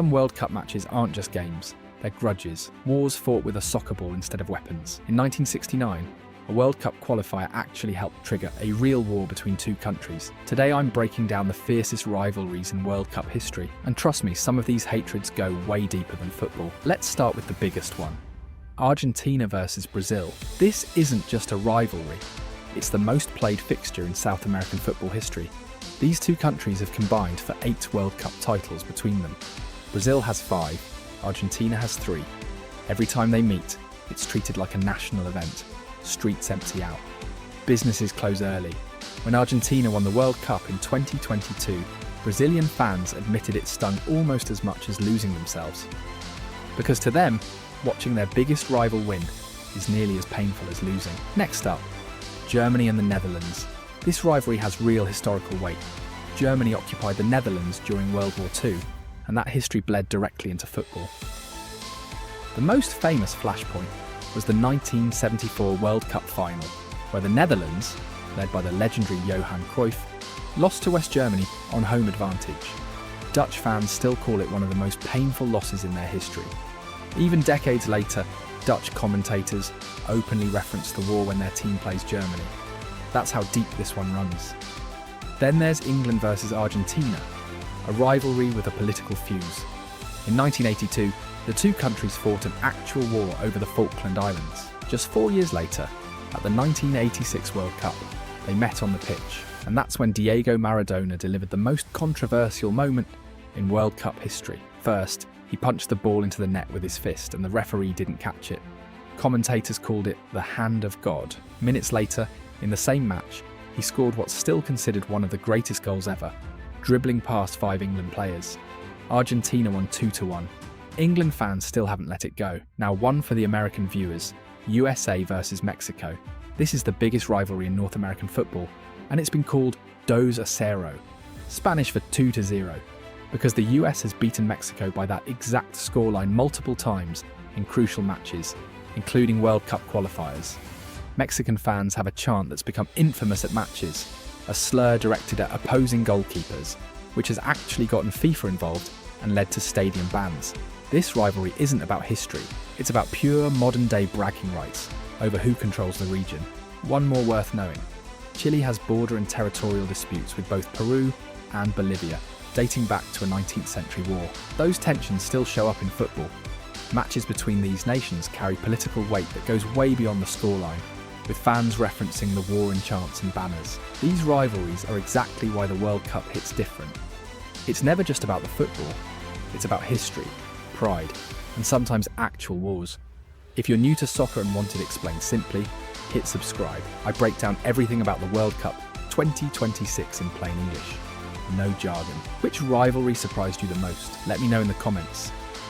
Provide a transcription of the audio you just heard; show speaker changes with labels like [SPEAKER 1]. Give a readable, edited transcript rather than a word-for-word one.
[SPEAKER 1] Some World Cup matches aren't just games, they're grudges, wars fought with a soccer ball instead of weapons. In 1969, a World Cup qualifier actually helped trigger a real war between two countries. Today I'm breaking down the fiercest rivalries in World Cup history, and trust me, some of these hatreds go way deeper than football. Let's start with the biggest one. Argentina versus Brazil. This isn't just a rivalry, it's the most played fixture in South American football history. These two countries have combined for 8 World Cup titles between them. Brazil has 5, Argentina has 3. Every time they meet, it's treated like a national event. Streets empty out. Businesses close early. When Argentina won the World Cup in 2022, Brazilian fans admitted it stung almost as much as losing themselves. Because to them, watching their biggest rival win is nearly as painful as losing. Next up, Germany and the Netherlands. This rivalry has real historical weight. Germany occupied the Netherlands during World War II, and that history bled directly into football. The most famous flashpoint was the 1974 World Cup final, where the Netherlands, led by the legendary Johan Cruyff, lost to West Germany on home advantage. Dutch fans still call it one of the most painful losses in their history. Even decades later, Dutch commentators openly reference the war when their team plays Germany. That's how deep this one runs. Then there's England versus Argentina, a rivalry with a political fuse. In 1982, the two countries fought an actual war over the Falkland Islands. Just 4 years later, at the 1986 World Cup, they met on the pitch, and that's when Diego Maradona delivered the most controversial moment in World Cup history. First, he punched the ball into the net with his fist, and the referee didn't catch it. Commentators called it the hand of God. Minutes later, in the same match, he scored what's still considered one of the greatest goals ever, dribbling past 5 England players. Argentina won 2-1. England fans still haven't let it go. Now one for the American viewers, USA versus Mexico. This is the biggest rivalry in North American football, and it's been called 2-0, Spanish for 2-0, because the US has beaten Mexico by that exact scoreline multiple times in crucial matches, including World Cup qualifiers. Mexican fans have a chant that's become infamous at matches, a slur directed at opposing goalkeepers, which has actually gotten FIFA involved and led to stadium bans. This rivalry isn't about history, it's about pure modern-day bragging rights over who controls the region. One more worth knowing. Chile has border and territorial disputes with both Peru and Bolivia, dating back to a 19th century war. Those tensions still show up in football. Matches between these nations carry political weight that goes way beyond the scoreline, with fans referencing the war in chants and banners. These rivalries are exactly why the World Cup hits different. It's never just about the football, it's about history, pride, and sometimes actual wars. If you're new to soccer and want it explained simply, hit subscribe. I break down everything about the World Cup 2026 in plain English. No jargon. Which rivalry surprised you the most? Let me know in the comments.